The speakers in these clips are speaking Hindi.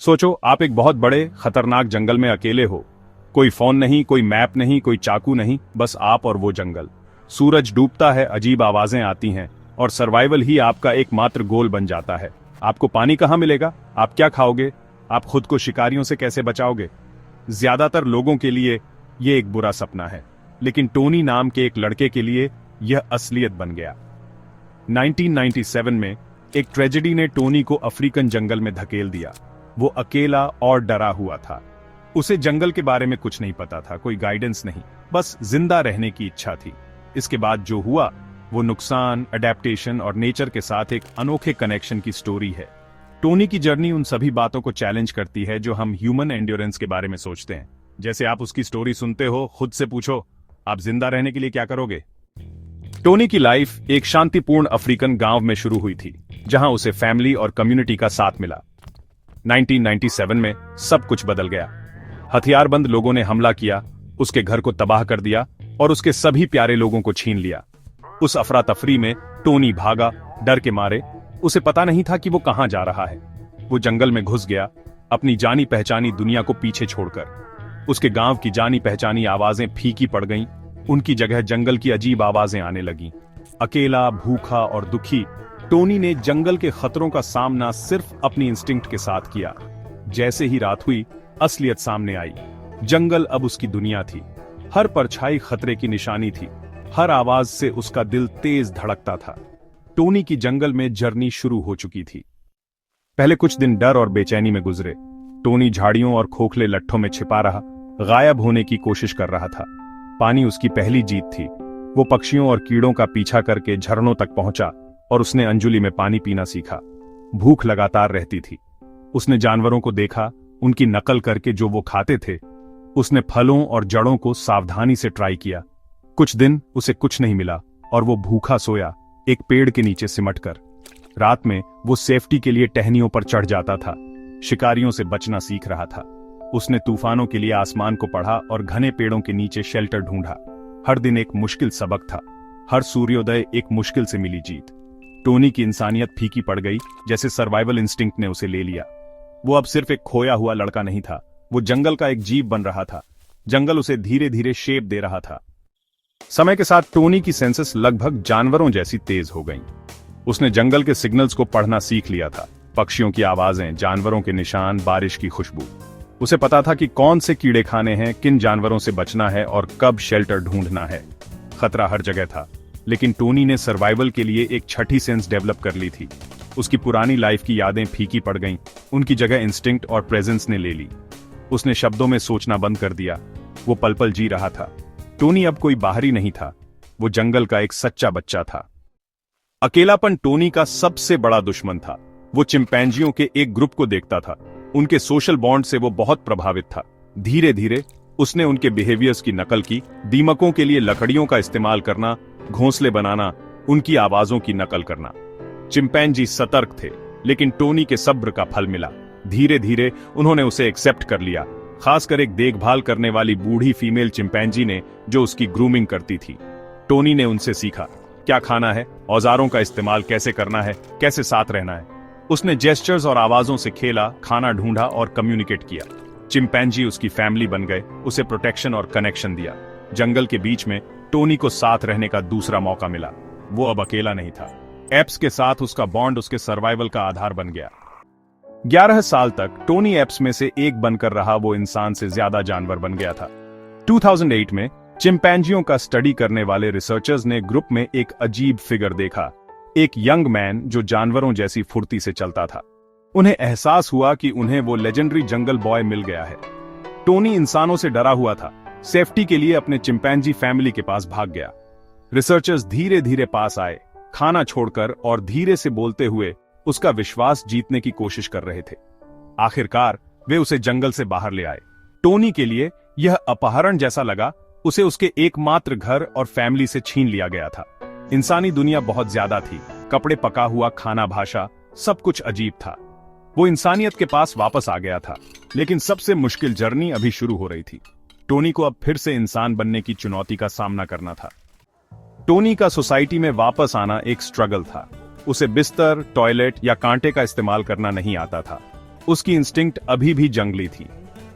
सोचो, आप एक बहुत बड़े खतरनाक जंगल में अकेले हो। कोई फोन नहीं, कोई मैप नहीं, कोई चाकू नहीं, बस आप और वो जंगल। सूरज डूबता है, अजीब आवाजें आती हैं और सर्वाइवल ही आपका एकमात्र गोल बन जाता है। आपको पानी कहाँ मिलेगा? आप क्या खाओगे? आप खुद को शिकारियों से कैसे बचाओगे? ज्यादातर लोगों के लिए यह एक बुरा सपना है, लेकिन टोनी नाम के एक लड़के के लिए यह असलियत बन गया। 1997 में एक ट्रेजेडी ने टोनी को अफ्रीकन जंगल में धकेल दिया। वो अकेला और डरा हुआ था। उसे जंगल के बारे में कुछ नहीं पता था, कोई गाइडेंस नहीं, बस जिंदा रहने की इच्छा थी। इसके बाद जो हुआ वो नुकसान, अडेप्टेशन और नेचर के साथ एक अनोखे कनेक्शन की स्टोरी है। टोनी की जर्नी उन सभी बातों को चैलेंज करती है जो हम ह्यूमन एंड्योरेंस के बारे में सोचते हैं। जैसे आप उसकी स्टोरी सुनते हो, खुद से पूछो, आप जिंदा रहने के लिए क्या करोगे? टोनी की लाइफ एक शांतिपूर्ण अफ्रीकन गांव में शुरू हुई थी, जहां उसे फैमिली और कम्युनिटी का साथ मिला। 1997 में सब कुछ बदल गया। हथियारबंद लोगों ने हमला किया, उसके घर को तबाह कर दिया और उसके सभी प्यारे लोगों को छीन लिया। उस अफरा तफरी में टोनी भागा, डर के मारे। उसे पता नहीं था कि वो कहां जा रहा है। वो जंगल में घुस गया, अपनी जानी पहचानी दुनिया को पीछे छोड़कर। उसके गांव की जानी पहचानी आवाजें फीकी पड़ गईं, उनकी जगह जंगल की अजीब आवाजें आने लगीं। अकेला, भूखा और दुखी, टोनी ने जंगल के खतरों का सामना सिर्फ अपनी इंस्टिंक्ट के साथ किया। जैसे ही रात हुई, असलियत सामने आई। जंगल अब उसकी दुनिया थी। हर परछाई खतरे की निशानी थी। हर आवाज से उसका दिल तेज धड़कता था। टोनी की जंगल में जर्नी शुरू हो चुकी थी। पहले कुछ दिन डर और बेचैनी में गुजरे। टोनी झाड़ियों और खोखले लट्ठों में छिपा रहा, गायब होने की कोशिश कर रहा था। पानी उसकी पहली जीत थी। वो पक्षियों और कीड़ों का पीछा करके झरनों तक पहुंचा और उसने अंजुली में पानी पीना सीखा। भूख लगातार रहती थी। उसने जानवरों को देखा, उनकी नकल करके जो वो खाते थे। उसने फलों और जड़ों को सावधानी से ट्राई किया। कुछ दिन उसे कुछ नहीं मिला और वो भूखा सोया, एक पेड़ के नीचे सिमटकर। रात में वो सेफ्टी के लिए टहनियों पर चढ़ जाता था, शिकारियों से बचना सीख रहा था। उसने तूफानों के लिए आसमान को पढ़ा और घने पेड़ों के नीचे शेल्टर ढूंढा। हर दिन एक मुश्किल सबक था, हर सूर्योदय एक मुश्किल से मिली जीत। टोनी की इंसानियत फीकी पड़ गई, जैसे सर्वाइवल इंस्टिंक्ट ने उसे ले लिया। वो अब सिर्फ एक खोया हुआ लड़का नहीं था, वो जंगल का एक जीव बन रहा था। जंगल उसे धीरे धीरे शेप दे रहा था। समय के साथ टोनी की सेंसेस लगभग जानवरों जैसी तेज हो गईं। उसने जंगल के सिग्नल्स को पढ़ना सीख लिया था, पक्षियों की आवाजें, जानवरों के निशान, बारिश की खुशबू। उसे पता था कि कौन से कीड़े खाने हैं, किन जानवरों से बचना है और कब शेल्टर ढूंढना है। खतरा हर जगह था, लेकिन टोनी ने सर्वाइवल के लिए एक छठी सेंस डेवलप कर ली थी। उसकी पुरानी लाइफ की यादें फीकी पड़ गईं, उनकी जगह इंस्टिंक्ट और प्रेजेंस ने ले ली। उसने शब्दों में सोचना बंद कर दिया, वो पल पल जी रहा था। टोनी अब कोई बाहरी नहीं था, वो जंगल का एक सच्चा बच्चा था। अकेलापन टोनी का सबसे बड़ा दुश्मन था। वो चिंपैंजियों के एक ग्रुप को देखता था, उनके सोशल बॉन्ड से वो बहुत प्रभावित था। धीरे धीरे उसने उनके बिहेवियर्स की नकल की, दीमकों के लिए लकड़ियों का इस्तेमाल करना, घोंसले बनाना, उनकी आवाजों की नकल करना। चिंपैंजी सतर्क थे, लेकिन टोनी के सब्र का फल मिला। धीरे धीरे उन्होंने उसे एक्सेप्ट कर लिया, खासकर एक देखभाल करने वाली बूढ़ी फीमेल चिंपैंजी ने जो उसकी ग्रूमिंग करती थी। टोनी ने उनसे सीखा क्या खाना है, औजारों का इस्तेमाल कैसे करना है, कैसे साथ रहना है। उसने जेस्चर्स और आवाजों से खेला, खाना ढूंढा और कम्युनिकेट किया। चिंपैंजी उसकी फैमिली बन गए, उसे प्रोटेक्शन और कनेक्शन दिया। जंगल के बीच में टोनी को साथ रहने का दूसरा मौका मिला। वो अब अकेला नहीं था। एप्स के साथ उसका बॉन्ड उसके सर्वाइवल का आधार बन गया। 11 साल तक टोनी एप्स में से एक बनकर रहा, वो इंसान से ज्यादा जानवर बन गया था। 2008 में चिंपैंजियों का स्टडी करने वाले रिसर्चर्स ने ग्रुप में एक अजीब फिगर देखा, एक यंग मैन जो जानवरों जैसी फुर्ती से चलता था। उन्हें एहसास हुआ कि उन्हें वो लेजेंडरी जंगल बॉय मिल गया है। टोनी इंसानों से डरा हुआ था, सेफ्टी के लिए अपने चिंपैंजी फैमिली के पास भाग गया। रिसर्चर्स धीरे धीरे पास आए, खाना छोड़कर और धीरे से बोलते हुए उसका विश्वास जीतने की कोशिश कर रहे थे। आखिरकार वे उसे जंगल से बाहर ले आए। टोनी के लिए यह अपहरण जैसा लगा, उसे उसके एकमात्र घर और फैमिली से छीन लिया गया था। इंसानी दुनिया बहुत ज्यादा थी, कपड़े, पका हुआ खाना, भाषा, सब कुछ अजीब था। वो इंसानियत के पास वापस आ गया था, लेकिन सबसे मुश्किल जर्नी अभी शुरू हो रही थी। टोनी को अब फिर से इंसान बनने की चुनौती का सामना करना था। टोनी का सोसाइटी में वापस आना एक स्ट्रगल था। उसे बिस्तर, टॉयलेट या कांटे का इस्तेमाल करना नहीं आता था। उसकी इंस्टिंक्ट अभी भी जंगली थी।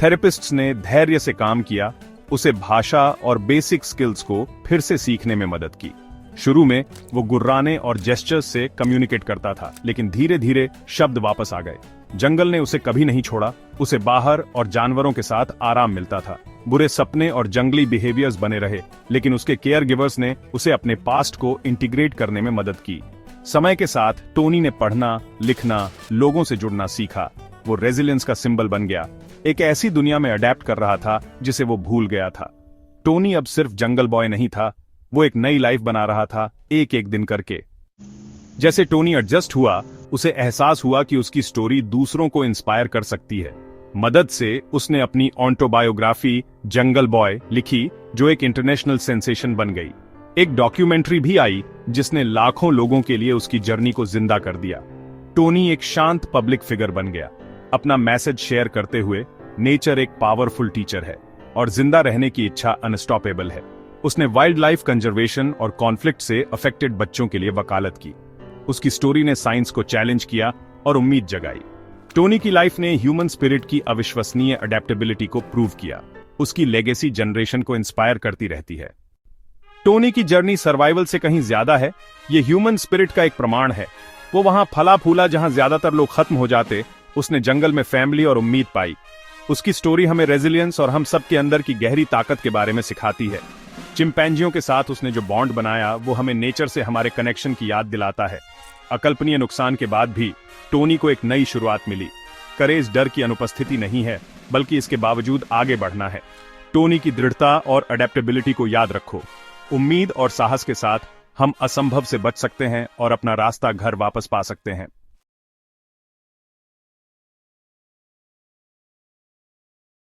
थेरेपिस्ट्स ने धैर्य से काम किया, उसे भाषा और बेसिक स्किल्स को फिर से सीखने में मदद की। शुरू में वो गुर्राने और जेस्चर्स से कम्युनिकेट करता था, लेकिन धीरे धीरे शब्द वापस आ गए। जंगल ने उसे कभी नहीं छोड़ा, उसे बाहर और जानवरों के साथ आराम मिलता था। बुरे सपने और जंगली बिहेवियर्स बने रहे, लेकिन उसके केयर गिवर्स ने उसे अपने पास्ट को इंटीग्रेट करने में मदद की। समय के साथ टोनी ने पढ़ना, लिखना, लोगों से जुड़ना सीखा। वो रेजिलियंस का सिंबल बन गया, एक ऐसी दुनिया में अडेप्ट कर रहा था जिसे वो भूल गया था। टोनी अब सिर्फ जंगल बॉय नहीं था, वो एक नई लाइफ बना रहा था, एक एक दिन करके। जैसे टोनी एडजस्ट हुआ, उसे एहसास हुआ कि उसकी स्टोरी दूसरों को इंस्पायर कर सकती है। मदद से उसने अपनी ऑटोबायोग्राफी जंगल बॉय लिखी, जो एक इंटरनेशनल सेंसेशन बन गई। एक डॉक्यूमेंट्री भी आई जिसने लाखों लोगों के लिए उसकी जर्नी को जिंदा कर दिया। टोनी एक शांत पब्लिक फिगर बन गया, अपना मैसेज शेयर करते हुए नेचर एक पावरफुल टीचर है और जिंदा रहने की इच्छा अनस्टॉपेबल है। उसने वाइल्ड लाइफ कंजर्वेशन और कॉन्फ्लिक्ट से अफेक्टेड बच्चों के लिए वकालत की। उसकी स्टोरी ने साइंस को चैलेंज किया और उम्मीद जगाई। टोनी की लाइफ ने ह्यूमन स्पिरिट की अविश्वसनीय अडेप्टेबिलिटी को प्रूव किया। उसकी लेगेसी जनरेशन को इंस्पायर करती रहती है। टोनी की जर्नी सर्वाइवल से कहीं ज्यादा है, ये ह्यूमन स्पिरिट का एक प्रमाण है। वो वहां फला फूला जहां ज्यादातर लोग खत्म हो जाते, उसने जंगल में फैमिली और उम्मीद पाई। उसकी स्टोरी हमें रेजिलियंस और हम सब के अंदर की गहरी ताकत के बारे में सिखाती है। चिंपैंजियों के साथ उसने जो बॉन्ड बनाया, वो हमें नेचर से हमारे कनेक्शन की याद दिलाता है। अकल्पनीय नुकसान के बाद भी टोनी को एक नई शुरुआत मिली। करेज डर की अनुपस्थिति नहीं है, बल्कि इसके बावजूद आगे बढ़ना है। टोनी की दृढ़ता और अडेप्टेबिलिटी को याद रखो। उम्मीद और साहस के साथ हम असंभव से बच सकते हैं और अपना रास्ता घर वापस पा सकते हैं।